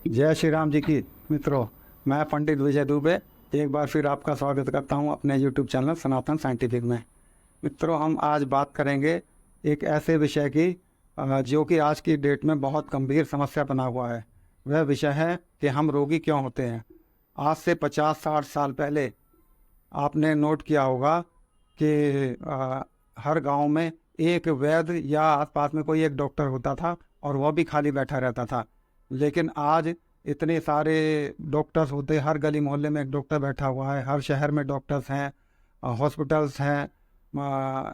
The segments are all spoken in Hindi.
जय श्री राम जी की मित्रों। मैं पंडित विजय दुबे एक बार फिर आपका स्वागत करता हूं अपने YouTube चैनल सनातन साइंटिफिक में। मित्रों, हम आज बात करेंगे एक ऐसे विषय की जो कि आज की डेट में बहुत गंभीर समस्या बना हुआ है। वह विषय है कि हम रोगी क्यों होते हैं। आज से 50-60 साल पहले आपने नोट किया होगा कि हर गांव में एक वैद्य या आसपास में कोई एक डॉक्टर होता था और वह भी खाली बैठा रहता था। लेकिन आज इतने सारे डॉक्टर्स होते, हर गली मोहल्ले में एक डॉक्टर बैठा हुआ है, हर शहर में डॉक्टर्स हैं, हॉस्पिटल्स हैं,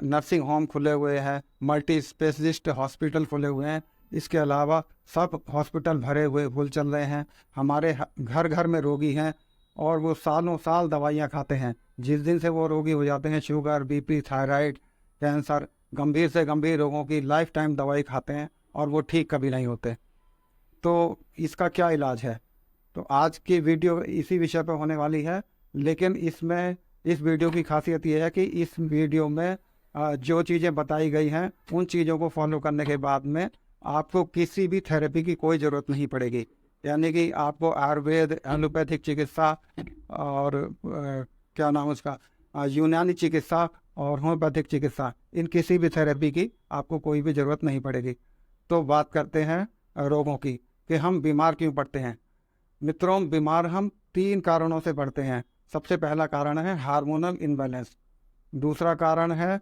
नर्सिंग होम खुले हुए हैं, मल्टी स्पेशलिस्ट हॉस्पिटल खुले हुए हैं। इसके अलावा सब हॉस्पिटल भरे हुए फुल चल रहे हैं। हमारे घर घर में रोगी हैं और वो सालों साल दवाइयाँ खाते हैं। जिस दिन से वो रोगी हो जाते हैं, शुगर, बीपी, थायराइड, कैंसर, गंभीर से गंभीर रोगों की लाइफ टाइम दवाई खाते हैं और वो ठीक कभी नहीं होते। तो इसका क्या इलाज है? तो आज की वीडियो इसी विषय पर होने वाली है। लेकिन इसमें इस वीडियो की खासियत यह है कि इस वीडियो में जो चीज़ें बताई गई हैं उन चीज़ों को फॉलो करने के बाद में आपको किसी भी थेरेपी की कोई ज़रूरत नहीं पड़ेगी। यानी कि आपको आयुर्वेद, एलोपैथिक चिकित्सा और क्या नाम उसका यूनानी चिकित्सा और होम्योपैथिक चिकित्सा, इन किसी भी थेरेपी की आपको कोई भी ज़रूरत नहीं पड़ेगी। तो बात करते हैं रोगों की कि हम बीमार क्यों पड़ते हैं। मित्रों, बीमार हम 3 कारणों से पड़ते हैं। सबसे पहला कारण है हार्मोनल इनबैलेंस, दूसरा कारण है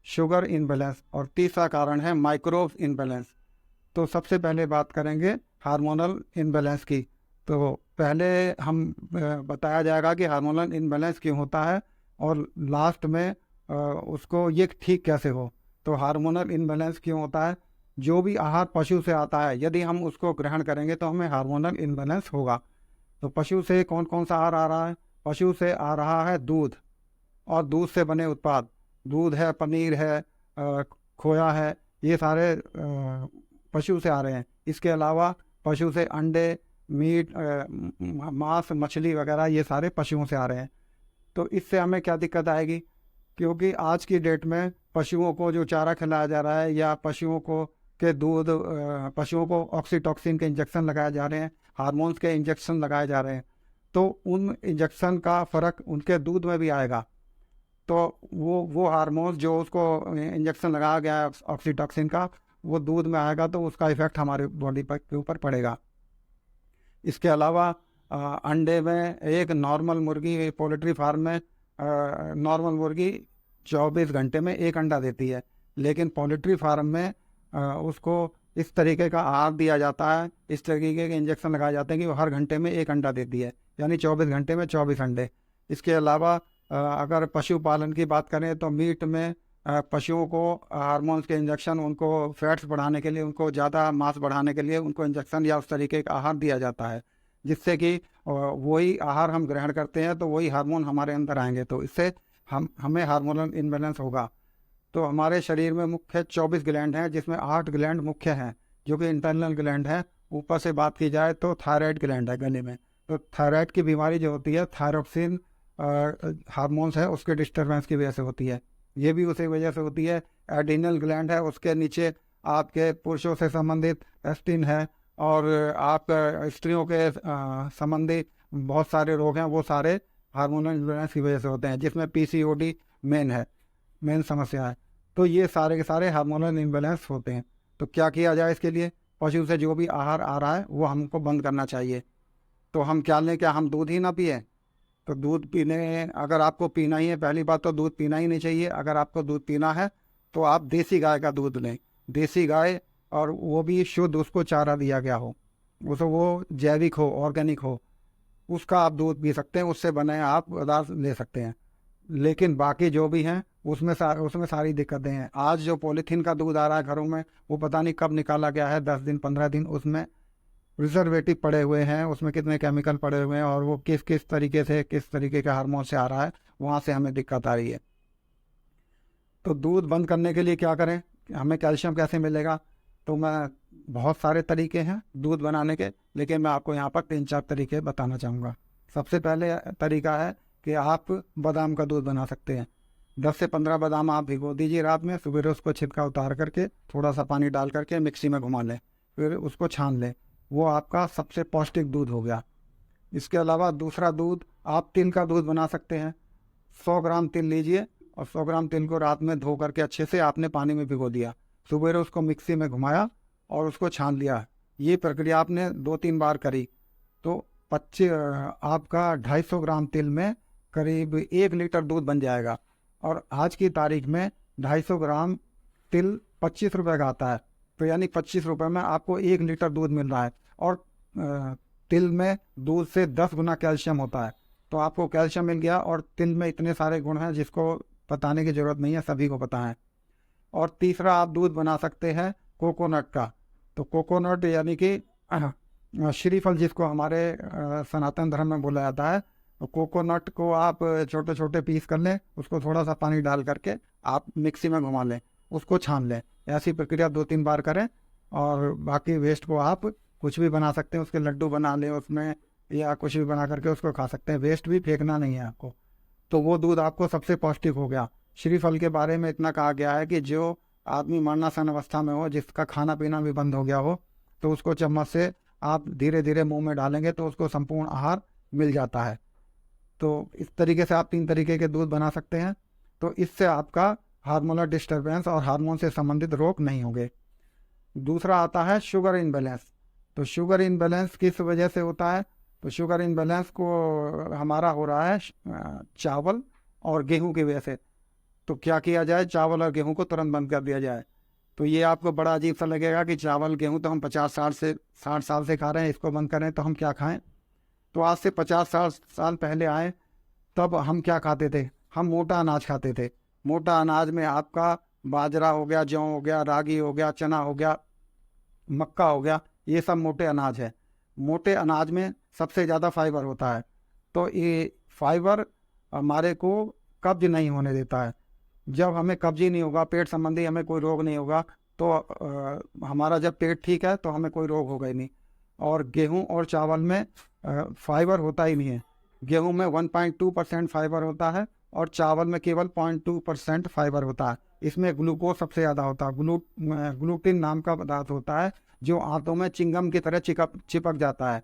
शुगर इनबैलेंस और तीसरा कारण है माइक्रोब इनबैलेंस। तो सबसे पहले बात करेंगे हार्मोनल इनबैलेंस की। तो पहले हम बताया जाएगा कि हार्मोनल इनबैलेंस क्यों होता है और लास्ट में उसको ये ठीक कैसे हो। तो हार्मोनल इनबैलेंस क्यों होता है? जो भी आहार पशु से आता है, यदि हम उसको ग्रहण करेंगे तो हमें हार्मोनल इनबैलेंस होगा। तो पशु से कौन कौन सा आहार आ रहा है? पशु से आ रहा है दूध और दूध से बने उत्पाद। दूध है, पनीर है, खोया है, ये सारे पशु से आ रहे हैं। इसके अलावा पशु से अंडे, मीट, मांस, मछली वगैरह ये सारे पशुओं से आ रहे हैं। तो इससे हमें क्या दिक्कत आएगी? क्योंकि आज की डेट में पशुओं को जो चारा खिलाया जा रहा है या पशुओं को के दूध, पशुओं को ऑक्सीटॉक्सिन के इंजेक्शन लगाए जा रहे हैं, हार्मोन्स के इंजेक्शन लगाए जा रहे हैं। तो उन इंजेक्शन का फ़र्क उनके दूध में भी आएगा। तो वो हार्मोन्स जो उसको इंजेक्शन लगाया गया है ऑक्सीटॉक्सिन का, वो दूध में आएगा तो उसका इफेक्ट हमारे बॉडी पर के ऊपर पड़ेगा। इसके अलावा अंडे में एक नॉर्मल मुर्गी, पोल्ट्री फार्म में नॉर्मल मुर्गी 24 घंटे में एक अंडा देती है। लेकिन पोल्ट्री फार्म में उसको इस तरीके का आहार दिया जाता है, इस तरीके के इंजेक्शन लगाए जाते हैं कि वो हर घंटे में एक अंडा देती है, यानी 24 घंटे में 24 अंडे। इसके अलावा अगर पशुपालन की बात करें तो मीट में पशुओं को हार्मोन्स के इंजेक्शन, उनको फैट्स बढ़ाने के लिए, उनको ज़्यादा मांस बढ़ाने के लिए उनको इंजेक्शन या उस तरीके का आहार दिया जाता है, जिससे कि वही आहार हम ग्रहण करते हैं तो वही हार्मोन हमारे अंदर आएंगे। तो इससे हमें हार्मोनल इनबैलेंस होगा। तो हमारे शरीर में मुख्य 24 ग्लैंड हैं, जिसमें 8 ग्लैंड मुख्य हैं जो कि इंटरनल ग्लैंड है। ऊपर से बात की जाए तो थायराइड ग्लैंड है गले में। तो थायराइड की बीमारी जो होती है, थायरोक्सिन हार्मोन्स है उसके डिस्टर्बेंस की वजह से होती है। ये भी उसी वजह से होती है। एड्रिनल ग्लैंड है, उसके नीचे आपके पुरुषों से संबंधित एस्टिन है और आप स्त्रियों के संबंधी बहुत सारे रोग हैं, वो सारे हार्मोनल इम्बैलेंस की वजह से होते हैं, जिसमें पीसीओडी मेन समस्या है। तो ये सारे के सारे हार्मोनल इम्बैलेंस होते हैं। तो क्या किया जाए इसके लिए? पशु से जो भी आहार आ रहा है वो हमको बंद करना चाहिए। तो हम क्या लें? क्या हम दूध ही ना पिए? तो दूध पीने, अगर आपको पीना ही है, पहली बात तो दूध पीना ही नहीं चाहिए। अगर आपको दूध पीना है तो आप देसी गाय का दूध लें। देसी गाय, और वो भी शुद्ध, उसको चारा दिया गया हो, उसको वो जैविक हो, ऑर्गेनिक हो, उसका आप दूध पी सकते हैं, उससे बने आप पदार्थ ले सकते हैं। लेकिन बाकी जो भी हैं उसमें सारी दिक्कतें हैं। आज जो पॉलीथीन का दूध आ रहा है घरों में, वो पता नहीं कब निकाला गया है, 10 दिन 15 दिन उसमें प्रिजर्वेटिव पड़े हुए हैं, उसमें कितने केमिकल पड़े हुए हैं और वो किस किस तरीके से, किस तरीके के हार्मोन से आ रहा है, वहाँ से हमें दिक्कत आ रही है। तो दूध बंद करने के लिए क्या करें? हमें कैल्शियम कैसे मिलेगा? तो मैं बहुत सारे तरीके हैं दूध बनाने के, लेकिन मैं आपको यहाँ पर 3-4 तरीके बताना चाहूँगा। सबसे पहले तरीका है कि आप बादाम का दूध बना सकते हैं। 10 से 15 बादाम आप भिगो दीजिए रात में, सुबह उसको छिलका उतार करके थोड़ा सा पानी डाल करके मिक्सी में घुमा लें, फिर उसको छान लें। वो आपका सबसे पौष्टिक दूध हो गया। इसके अलावा दूसरा दूध, आप तिल का दूध बना सकते हैं। 100 ग्राम तिल लीजिए और 100 ग्राम तिल को रात में धो करके अच्छे से आपने पानी में भिगो दिया, सुबह उसको मिक्सी में घुमाया और उसको छान लिया। ये प्रक्रिया आपने 2-3 बार करी तो 25 आपका 250 ग्राम तिल में करीब 1 लीटर दूध बन जाएगा। और आज की तारीख में 250 ग्राम तिल 25 रुपये का आता है, तो यानी 25 रुपये में आपको 1 लीटर दूध मिल रहा है। और तिल में दूध से 10 गुना कैल्शियम होता है, तो आपको कैल्शियम मिल गया। और तिल में इतने सारे गुण हैं जिसको बताने की ज़रूरत नहीं है, सभी को पता है। और तीसरा आप दूध बना सकते हैं कोकोनट का। तो कोकोनट यानी कि श्रीफल जिसको हमारे सनातन धर्म में बोला जाता है। तो कोकोनट को आप छोटे छोटे पीस कर लें, उसको थोड़ा सा पानी डाल करके आप मिक्सी में घुमा लें, उसको छान लें। ऐसी प्रक्रिया 2-3 बार करें। और बाकी वेस्ट को आप कुछ भी बना सकते हैं, उसके लड्डू बना लें उसमें, या कुछ भी बना करके उसको खा सकते हैं। वेस्ट भी फेंकना नहीं है आपको। तो वो दूध आपको सबसे पौष्टिक हो गया। श्रीफल के बारे में इतना कहा गया है कि जो आदमी मरणासन अवस्था में हो, जिसका खाना पीना भी बंद हो गया हो, तो उसको चम्मच से आप धीरे धीरे मुंह में डालेंगे तो उसको संपूर्ण आहार मिल जाता है। तो इस तरीके से आप 3 तरीके के दूध बना सकते हैं। तो इससे आपका हार्मोनल डिस्टर्बेंस और हार्मोन से संबंधित रोग नहीं होंगे। दूसरा आता है शुगर इनबैलेंस। तो शुगर इनबैलेंस किस वजह से होता है? तो शुगर इनबैलेंस को हमारा हो रहा है चावल और गेहूं की वजह से। तो क्या किया जाए? चावल और गेहूं को तुरंत बंद कर दिया जाए। तो ये आपको बड़ा अजीब सा लगेगा कि चावल गेहूं तो हम 60 साल से खा रहे हैं, इसको बंद करें तो हम क्या खाएं? तो आज से 50 साल पहले आए, तब हम क्या खाते थे? हम मोटा अनाज खाते थे। मोटा अनाज में आपका बाजरा हो गया, जौ हो गया, रागी हो गया, चना हो गया, मक्का हो गया, ये सब मोटे अनाज है। मोटे अनाज में सबसे ज़्यादा फाइबर होता है। तो ये फाइबर हमारे को कब्ज नहीं होने देता है। जब हमें कब्ज ही नहीं होगा, पेट संबंधी हमें कोई रोग नहीं होगा, तो हमारा जब पेट ठीक है तो हमें कोई रोग होगा ही नहीं। और गेहूं और चावल में फाइबर होता ही नहीं है। गेहूं में 1.2% फाइबर होता है और चावल में केवल 0.2% फाइबर होता है। इसमें ग्लूकोज सबसे ज़्यादा होता है। ग्लूटिन नाम का पदार्थ होता है जो आंतों में चिंगम की तरह चिपक जाता है,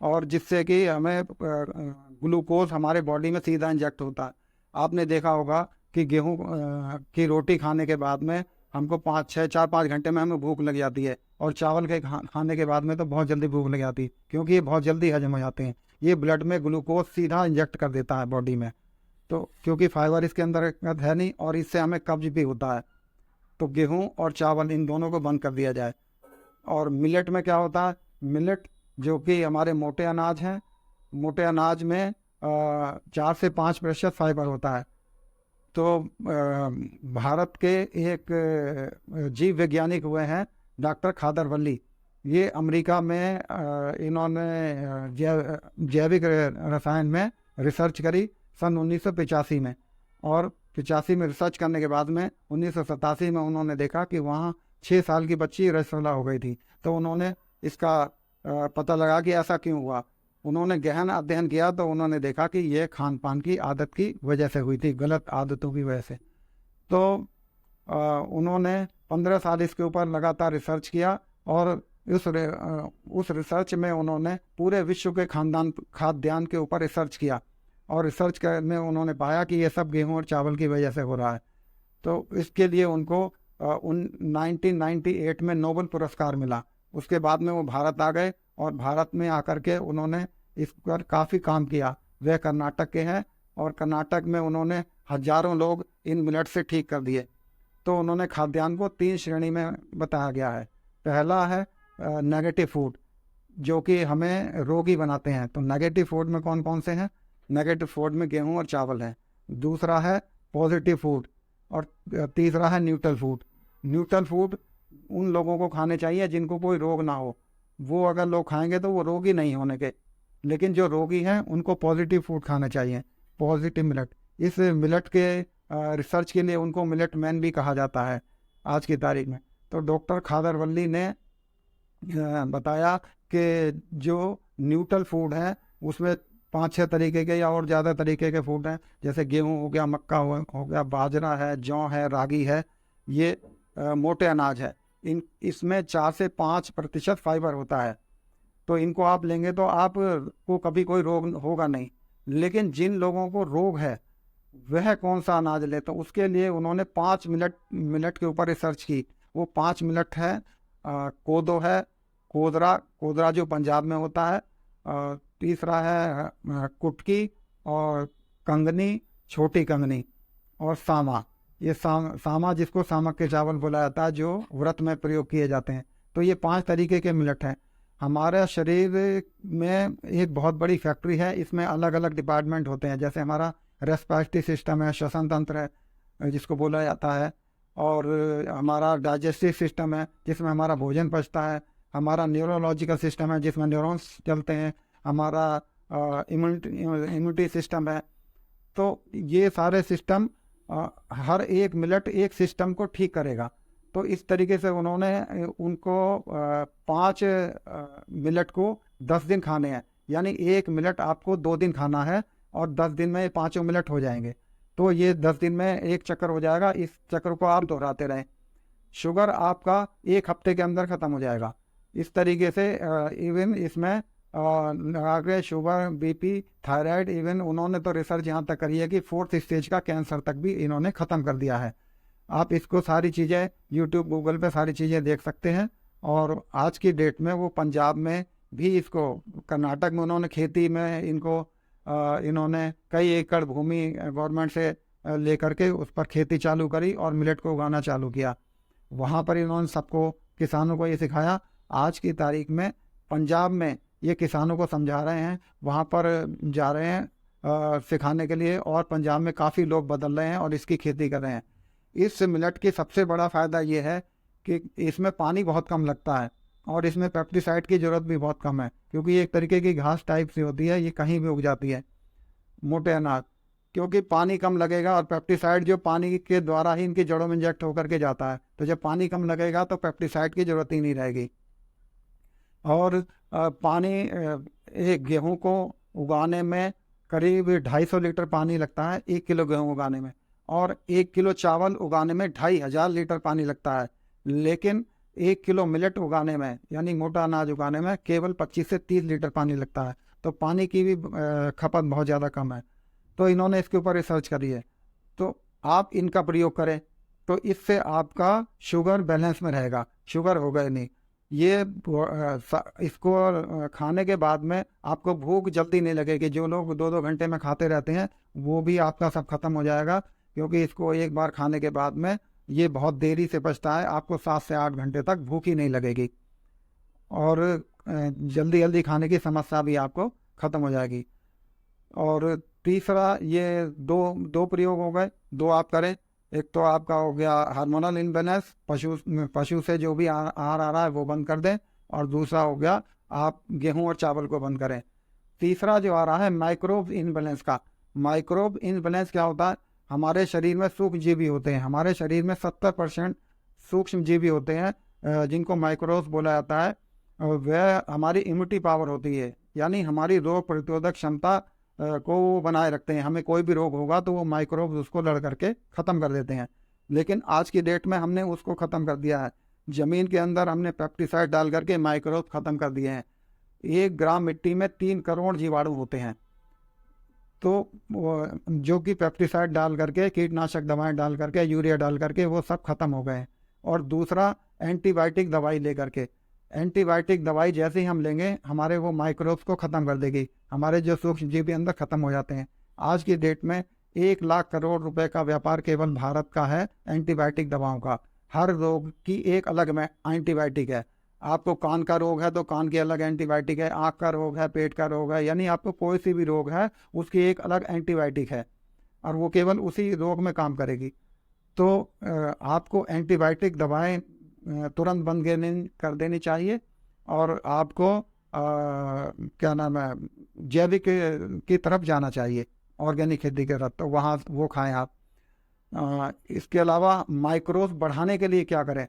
और जिससे कि हमें ग्लूकोज हमारे बॉडी में सीधा इंजेक्ट होता है। आपने देखा होगा कि गेहूं की रोटी खाने के बाद में हमको 4-5 घंटे में हमें भूख लग जाती है, और चावल के खाने के बाद में तो बहुत जल्दी भूख लग जाती है, क्योंकि ये बहुत जल्दी हजम हो जाते हैं। ये ब्लड में ग्लूकोज सीधा इंजेक्ट कर देता है बॉडी में। तो क्योंकि फाइबर इसके अंदर है नहीं, और इससे हमें कब्ज भी होता है। तो गेहूं और चावल इन दोनों को बंद कर दिया जाए। और मिलेट में क्या होता है? मिलेट जो कि हमारे मोटे अनाज हैं, मोटे अनाज में 4 से 5% फाइबर होता है। तो भारत के एक जीव वैज्ञानिक हुए हैं डॉक्टर खादरवल्ली। ये अमेरिका में इन्होंने जैविक रसायन में रिसर्च करी सन 1985 में। और 85 में रिसर्च करने के बाद में 1987 में उन्होंने देखा कि वहाँ 6 साल की बच्ची रसोला हो गई थी। तो उन्होंने इसका पता लगा कि ऐसा क्यों हुआ। उन्होंने गहन अध्ययन किया तो उन्होंने देखा कि यह खान पान की आदत की वजह से हुई थी, गलत आदतों की वजह से। तो उन्होंने 15 साल इसके ऊपर लगातार रिसर्च किया, और उस रिसर्च में उन्होंने पूरे विश्व के खाद्यान्न के ऊपर रिसर्च किया, और रिसर्च में उन्होंने पाया कि ये सब गेहूं और चावल की वजह से हो रहा है। तो इसके लिए उनको 1998 में नोबेल पुरस्कार मिला। उसके बाद में वो भारत आ गए, और भारत में आकर के उन्होंने इस पर काफ़ी काम किया। वे कर्नाटक के हैं, और कर्नाटक में उन्होंने हजारों लोग इन मिलेट से ठीक कर दिए। तो उन्होंने खाद्यान्न को 3 श्रेणी में बताया गया है। पहला है नेगेटिव फूड, जो कि हमें रोगी बनाते हैं। तो नेगेटिव फूड में कौन कौन से हैं? नेगेटिव फूड में गेहूं और चावल है। दूसरा है पॉजिटिव फूड, और तीसरा है न्यूट्रल फूड। न्यूट्रल फूड उन लोगों को खाने चाहिए जिनको कोई रोग ना हो। वो अगर लोग खाएंगे तो वो रोगी नहीं होने के। लेकिन जो रोगी हैं उनको पॉजिटिव फूड खाना चाहिए, पॉजिटिव मिलेट। इस मिलेट के रिसर्च के लिए उनको मिलेट मैन भी कहा जाता है आज की तारीख में। तो डॉक्टर खादरवल्ली ने बताया कि जो न्यूट्रल फूड है उसमें 5-6 तरीके के या और ज़्यादा तरीके के फूड हैं, जैसे गेहूं हो गया, मक्का हो गया, बाजरा है, जौ है, रागी है। ये मोटे अनाज है। इसमें 4 से 5% फाइबर होता है। तो इनको आप लेंगे तो आप को कभी कोई रोग होगा नहीं। लेकिन जिन लोगों को रोग है वह कौन सा अनाज ले, तो उसके लिए उन्होंने 5 मिनट मिनट के ऊपर रिसर्च की। वो 5 मिनट है, कोदो है, कोदरा, कोदरा जो पंजाब में होता है, तीसरा है कुटकी, और कंगनी, छोटी कंगनी, और सामा। ये सामा जिसको सामक के चावल बोला जाता है, जो व्रत में प्रयोग किए जाते हैं। तो ये 5 तरीके के मिलेट हैं। हमारे शरीर में एक बहुत बड़ी फैक्ट्री है, इसमें अलग अलग डिपार्टमेंट होते हैं। जैसे हमारा रेस्पिरेटरी सिस्टम है, श्वसन तंत्र है जिसको बोला जाता है, और हमारा डाइजेस्टिव सिस्टम है जिसमें हमारा भोजन पचता है, हमारा न्यूरोलॉजिकल सिस्टम है जिसमें न्यूरॉन्स चलते हैं, हमारा इम्यूनिटी सिस्टम है। तो ये सारे सिस्टम, हर एक मिलेट एक सिस्टम को ठीक करेगा। तो इस तरीके से उन्होंने उनको 5 मिलेट को 10 दिन खाने हैं, यानी एक मिलेट आपको 2 दिन खाना है और 10 दिन में ये 5 मिलेट हो जाएंगे। तो ये 10 दिन में एक चक्कर हो जाएगा। इस चक्कर को आप दोहराते रहें। शुगर आपका 1 हफ्ते के अंदर ख़त्म हो जाएगा। इस तरीके से इवन इसमें आगे शुगर, बीपी, थायराइड, इवन उन्होंने तो रिसर्च यहाँ तक करी है कि 4th स्टेज का कैंसर तक भी इन्होंने ख़त्म कर दिया है। आप इसको सारी चीज़ें यूट्यूब, गूगल पे सारी चीज़ें देख सकते हैं। और आज की डेट में वो पंजाब में भी इसको, कर्नाटक में उन्होंने खेती में इनको इन्होंने कई एकड़ भूमि गवर्नमेंट से लेकर के उस पर खेती चालू करी और मिलेट को उगाना चालू किया। वहाँ पर इन्होंने सबको, किसानों को ये सिखाया। आज की तारीख में पंजाब में ये किसानों को समझा रहे हैं, वहाँ पर जा रहे हैं सिखाने के लिए, और पंजाब में काफ़ी लोग बदल रहे हैं और इसकी खेती कर रहे हैं। इस मिलेट की सबसे बड़ा फ़ायदा ये है कि इसमें पानी बहुत कम लगता है और इसमें पेस्टिसाइड की ज़रूरत भी बहुत कम है, क्योंकि ये एक तरीके की घास टाइप से होती है, ये कहीं भी उग जाती है, मोटे अनाज। क्योंकि पानी कम लगेगा और पेस्टिसाइड जो पानी के द्वारा ही इनकी जड़ों में इंजेक्ट होकर के जाता है, तो जब पानी कम लगेगा तो पेस्टिसाइड की ज़रूरत ही नहीं रहेगी। और पानी, एक गेहूं को उगाने में करीब 250 लीटर पानी लगता है, 1 किलो गेहूं उगाने में, और 1 किलो चावल उगाने में 2500 लीटर पानी लगता है। लेकिन 1 किलो मिलेट उगाने में, यानी मोटा अनाज उगाने में, केवल 25 से 30 लीटर पानी लगता है। तो पानी की भी खपत बहुत ज़्यादा कम है। तो इन्होंने इसके ऊपर रिसर्च करी है। तो आप इनका प्रयोग करें, तो इससे आपका शुगर बैलेंस में रहेगा, शुगर होगा ही नहीं। ये इसको खाने के बाद में आपको भूख जल्दी नहीं लगेगी। जो लोग 2-2 घंटे में खाते रहते हैं, वो भी आपका सब खत्म हो जाएगा, क्योंकि इसको एक बार खाने के बाद में ये बहुत देरी से पचता है। आपको 7 से 8 घंटे तक भूख ही नहीं लगेगी, और जल्दी जल्दी खाने की समस्या भी आपको ख़त्म हो जाएगी। और तीसरा, ये दो प्रयोग हो गए, 2 आप करें। एक तो आपका हो गया हार्मोनल इम्बैलेंस, पशु से जो भी आहार आ रहा है वो बंद कर दें, और दूसरा हो गया आप गेहूं और चावल को बंद करें। तीसरा जो आ रहा है माइक्रोब इनबैलेंस का। माइक्रोब इनबैलेंस क्या होता है? हमारे शरीर में सूक्ष्म जीवी होते हैं। हमारे शरीर में 70% सूक्ष्म जीवी होते हैं जिनको माइक्रोब्स बोला जाता है। वह हमारी इम्यूनिटी पावर होती है, यानी हमारी रोग प्रतिरोधक क्षमता को वो बनाए रखते हैं। हमें कोई भी रोग होगा तो वो माइक्रोब्स उसको लड़ करके ख़त्म कर देते हैं। लेकिन आज की डेट में हमने उसको ख़त्म कर दिया है। ज़मीन के अंदर हमने पेस्टिसाइड डाल करके माइक्रोब्स ख़त्म कर दिए हैं। 1 ग्राम मिट्टी में 3 करोड़ जीवाणु होते हैं। तो जो कि पेस्टिसाइड डाल करके, कीटनाशक दवाएं डाल करके, यूरिया डाल करके वो सब खत्म हो गए। और दूसरा, एंटीबायोटिक दवाई ले करके, एंटीबायोटिक दवाई जैसे ही हम लेंगे हमारे वो माइक्रोब्स को ख़त्म कर देगी, हमारे जो सूक्ष्म जीव अंदर ख़त्म हो जाते हैं। आज की डेट में 1 लाख करोड़ रुपए का व्यापार केवल भारत का है एंटीबायोटिक दवाओं का। हर रोग की एक अलग में एंटीबायोटिक है। आपको कान का रोग है तो कान की अलग एंटीबायोटिक है, आँख का रोग है, पेट का रोग है, यानी आपको कोई सी भी रोग है उसकी एक अलग एंटीबायोटिक है, और वो केवल उसी रोग में काम करेगी। तो आपको एंटीबायोटिक दवाएं तुरंत बंद कर देनी चाहिए, और आपको क्या नाम है, जैविक की तरफ जाना चाहिए, ऑर्गेनिक खेती की तरफ, तो वहाँ वो खाएं आप। इसके अलावा माइक्रोब्स बढ़ाने के लिए क्या करें?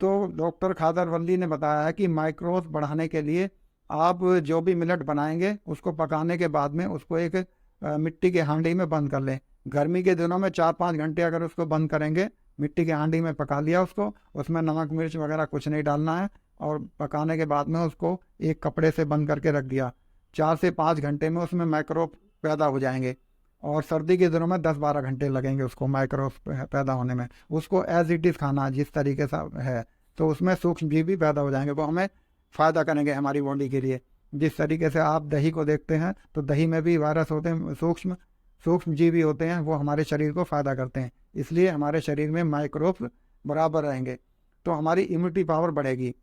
तो डॉक्टर खादर वल्ली ने बताया है कि माइक्रोब्स बढ़ाने के लिए आप जो भी मिलेट बनाएंगे उसको पकाने के बाद में उसको एक मिट्टी के हांडी में बंद कर लें। गर्मी के दिनों में 4-5 घंटे अगर उसको बंद करेंगे, मिट्टी के हांडी में पका लिया उसको, उसमें नमक मिर्च वगैरह कुछ नहीं डालना है, और पकाने के बाद में उसको एक कपड़े से बंद करके रख दिया। 4 से 5 घंटे में उसमें माइक्रोब पैदा हो जाएंगे, और सर्दी के दिनों में 10-12 घंटे लगेंगे उसको माइक्रोब पैदा होने में। उसको एज इट इज़ खाना जिस तरीके से है, तो उसमें सूक्ष्म जीव भी पैदा हो जाएंगे, वो हमें फ़ायदा करेंगे हमारी बॉडी के लिए। जिस तरीके से आप दही को देखते हैं तो दही में भी वायरस होते हैं, सूक्ष्म सूक्ष्म जीव भी होते हैं, वो हमारे शरीर को फ़ायदा करते हैं, इसलिए हमारे शरीर में माइक्रोब्स बराबर रहेंगे, तो हमारी इम्यूनिटी पावर बढ़ेगी।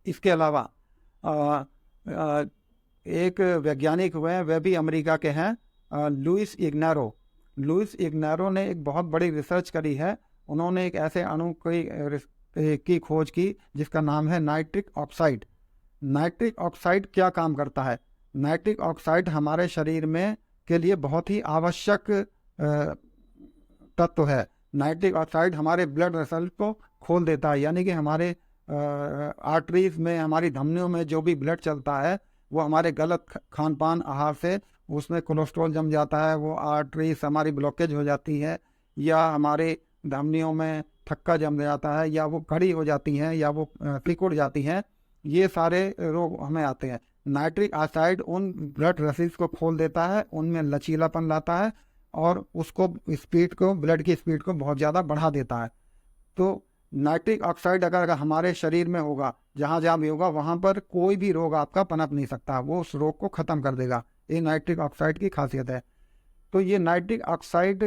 इसके अलावा एक वैज्ञानिक हुए हैं, वह भी अमेरिका के हैं, लुइस इग्नारो। लुइस इग्नारो ने एक बहुत बड़ी रिसर्च करी है। उन्होंने एक ऐसे अणु की खोज की जिसका नाम है नाइट्रिक ऑक्साइड। नाइट्रिक ऑक्साइड क्या काम करता है? नाइट्रिक ऑक्साइड हमारे शरीर में के लिए बहुत ही आवश्यक तत्व है। नाइट्रिक ऑक्साइड हमारे ब्लड वेसल को खोल देता है, यानी कि हमारे आर्टरीज में, हमारी धमनियों में जो भी ब्लड चलता है वो हमारे गलत खान पान आहार से उसमें कोलेस्ट्रॉल जम जाता है, वो आर्टरीज हमारी ब्लॉकेज हो जाती है, या हमारे धमनियों में थक्का जम जाता है, या वो कड़ी हो जाती हैं, या वो सिकुड़ जाती हैं। ये सारे रोग हमें आते हैं। नाइट्रिक ऑक्साइड उन ब्लड वेसल्स को खोल देता है, उनमें लचीलापन लाता है, और उसको स्पीड को, ब्लड की स्पीड को बहुत ज़्यादा बढ़ा देता है। तो नाइट्रिक ऑक्साइड अगर हमारे शरीर में होगा, जहाँ जहाँ भी होगा, वहाँ पर कोई भी रोग आपका पनप नहीं सकता, वो उस रोग को ख़त्म कर देगा। ये नाइट्रिक ऑक्साइड की खासियत है। तो ये नाइट्रिक ऑक्साइड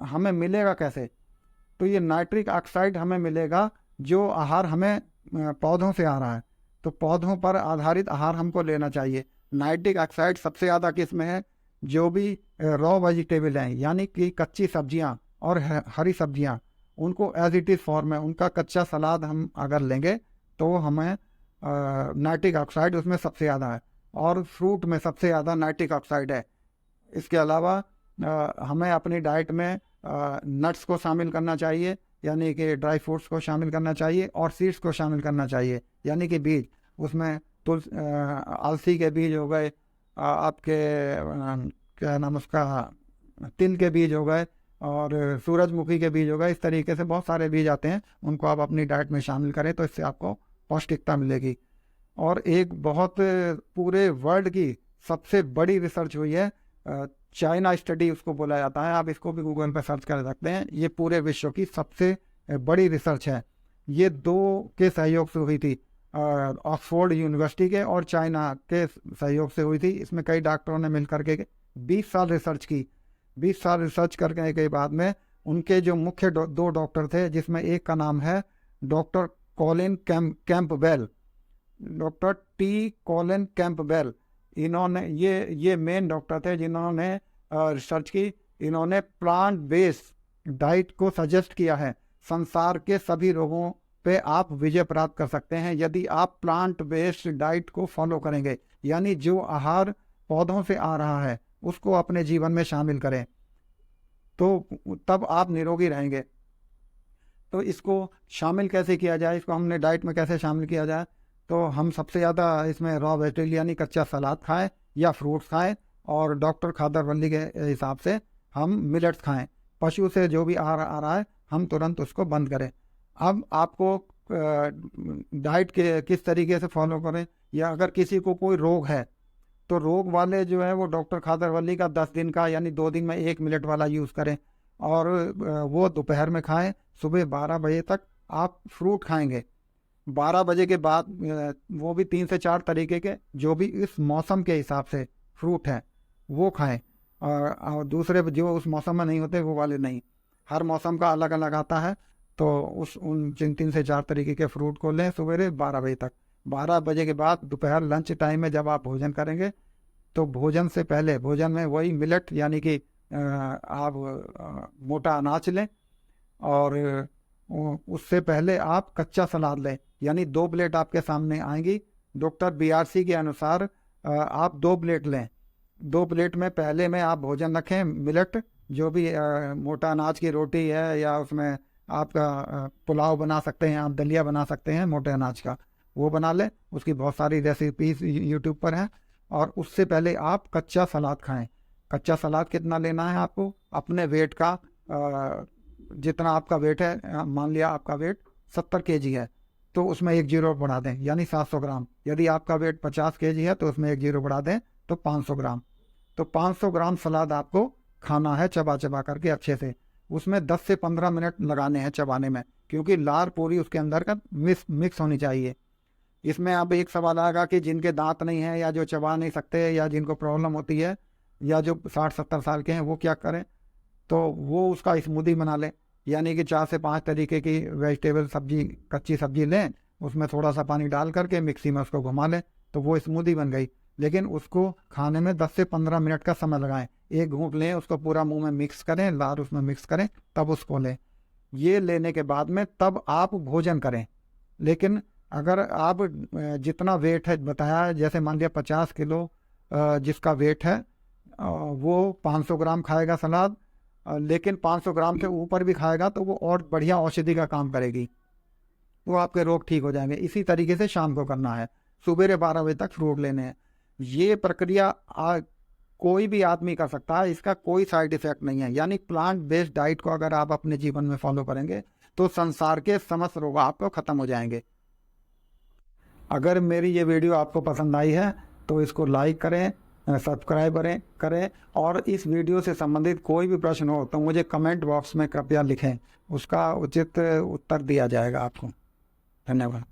हमें मिलेगा कैसे? तो ये नाइट्रिक ऑक्साइड हमें मिलेगा जो आहार हमें पौधों से आ रहा है, तो पौधों पर आधारित आहार हमको लेना चाहिए। नाइट्रिक ऑक्साइड सबसे ज़्यादा किस में है? जो भी रॉ वेजिटेबल हैं, यानी कि कच्ची सब्जियां और हरी सब्जियां, उनको एज इट इज़ फॉर्म है, उनका कच्चा सलाद हम अगर लेंगे तो हमें नाइट्रिक ऑक्साइड उसमें सबसे ज़्यादा है, और फ्रूट में सबसे ज़्यादा नाइट्रिक ऑक्साइड है। इसके अलावा हमें अपनी डाइट में नट्स को शामिल करना चाहिए, यानी कि ड्राई फ्रूट्स को शामिल करना चाहिए, और सीड्स को शामिल करना चाहिए, यानी कि बीज। उसमें अलसी के बीज हो गए, आपके क्या नाम उसका, तिल के बीज हो गए, और सूरजमुखी के बीज हो गए। इस तरीके से बहुत सारे बीज आते हैं, उनको आप अपनी डाइट में शामिल करें तो इससे आपको पौष्टिकता मिलेगी। और एक बहुत पूरे वर्ल्ड की सबसे बड़ी रिसर्च हुई है, चाइना स्टडी उसको बोला जाता है, आप इसको भी गूगल पर सर्च कर सकते हैं। ये पूरे विश्व की सबसे बड़ी रिसर्च है। ये 2 के सहयोग से हुई थी, ऑक्सफोर्ड यूनिवर्सिटी के और चाइना के सहयोग से हुई थी। इसमें कई डॉक्टरों ने मिलकर के 20 साल रिसर्च की। 20 साल रिसर्च करने के बाद में उनके जो मुख्य 2 डॉक्टर थे, जिसमें एक का नाम है doctor Colin Campbell, doctor T Colin Campbell. इन्होंने ये मेन डॉक्टर थे जिन्होंने रिसर्च की। इन्होंने प्लांट बेस्ड डाइट को सजेस्ट किया है। संसार के सभी रोगों पे आप विजय प्राप्त कर सकते हैं यदि आप प्लांट बेस्ड डाइट को फॉलो करेंगे, यानी जो आहार पौधों से आ रहा है उसको अपने जीवन में शामिल करें, तो तब आप निरोगी रहेंगे। तो इसको शामिल कैसे किया जाए, इसको हमने डाइट में कैसे शामिल किया जाए? तो हम सबसे ज़्यादा इसमें रॉ वेजिटेबल यानी कच्चा सलाद खाएं या फ्रूट्स खाएं, और डॉक्टर खादरवल्ली के हिसाब से हम मिलेट्स खाएं। पशु से जो भी आ रहा है हम तुरंत उसको बंद करें। अब आपको डाइट के किस तरीके से फॉलो करें, या अगर किसी को कोई रोग है तो रोग वाले जो है वो डॉक्टर खादरवल्ली का 10 दिन का यानी 2 दिन में 1 मिनट वाला यूज़ करें, और वो दोपहर में खाएं। सुबह 12 बजे तक आप फ्रूट खाएंगे। 12 बजे के बाद वो भी 3 से 4 तरीके के जो भी इस मौसम के हिसाब से फ्रूट हैं वो खाएं, और दूसरे जो उस मौसम में नहीं होते वो वाले नहीं। हर मौसम का अलग अलग आता है, तो उन 3 से 4 तरीके के फ्रूट को लें सुबह 12 बजे तक। 12 बजे के बाद दोपहर लंच टाइम में जब आप भोजन करेंगे तो भोजन से पहले भोजन में वही मिलेट यानी कि आप मोटा अनाज लें, और उससे पहले आप कच्चा सलाद लें, यानी 2 प्लेट आपके सामने आएंगी। डॉक्टर BRC के अनुसार आप 2 प्लेट लें। 2 प्लेट में पहले में आप भोजन रखें मिलेट, जो भी मोटा अनाज की रोटी है, या उसमें आपका पुलाव बना सकते हैं, आप दलिया बना सकते हैं मोटे अनाज का, वो बना लें। उसकी बहुत सारी रेसिपीज यूट्यूब पर हैं। और उससे पहले आप कच्चा सलाद खाएं। कच्चा सलाद कितना लेना है आपको? अपने वेट का, जितना आपका वेट है, मान लिया आपका वेट 70 kg है, तो उसमें 1 जीरो बढ़ा दें, यानी 700 ग्राम। यदि आपका वेट 50 केजी है तो उसमें 1 जीरो बढ़ा दें तो 500 ग्राम। तो 500 ग्राम सलाद आपको खाना है चबा चबा करके अच्छे से। उसमें 10 से 15 मिनट लगाने हैं चबाने में, क्योंकि लार पूरी उसके अंदर का मिक्स होनी चाहिए। इसमें अब एक सवाल आएगा कि जिनके दांत नहीं है, या जो चबा नहीं सकते, या जिनको प्रॉब्लम होती है, या जो 60-70 साल के हैं, वो क्या करें? तो वो उसका स्मूदी बना लें, यानी कि 4 से 5 तरीके की वेजिटेबल सब्जी, कच्ची सब्जी लें, उसमें थोड़ा सा पानी डाल करके मिक्सी में उसको घुमा लें, तो वो स्मूदी बन गई। लेकिन उसको खाने में 10 से 15 मिनट का समय लगाएं। एक घूंट लें, उसको पूरा मुंह में मिक्स करें, लार उसमें मिक्स करें, तब उसको लें। ये लेने के बाद में तब आप भोजन करें। लेकिन अगर आप जितना वेट है बताया, जैसे मान लिया 50 किलो जिसका वेट है, वो 500 ग्राम खाएगा सलाद, लेकिन 500 ग्राम से ऊपर भी खाएगा तो वो और बढ़िया औषधि का काम करेगी, वो आपके रोग ठीक हो जाएंगे। इसी तरीके से शाम को करना है, सुबह 12 बजे तक फ्रूट लेने हैं। ये प्रक्रिया कोई भी आदमी कर सकता है, इसका कोई साइड इफेक्ट नहीं है। यानी प्लांट बेस्ड डाइट को अगर आप अपने जीवन में फॉलो करेंगे तो संसार के समस्त रोग आपको खत्म हो जाएंगे। अगर मेरी ये वीडियो आपको पसंद आई है तो इसको लाइक करें, सब्सक्राइब करें और इस वीडियो से संबंधित कोई भी प्रश्न हो तो मुझे कमेंट बॉक्स में कृपया लिखें, उसका उचित उत्तर दिया जाएगा आपको। धन्यवाद।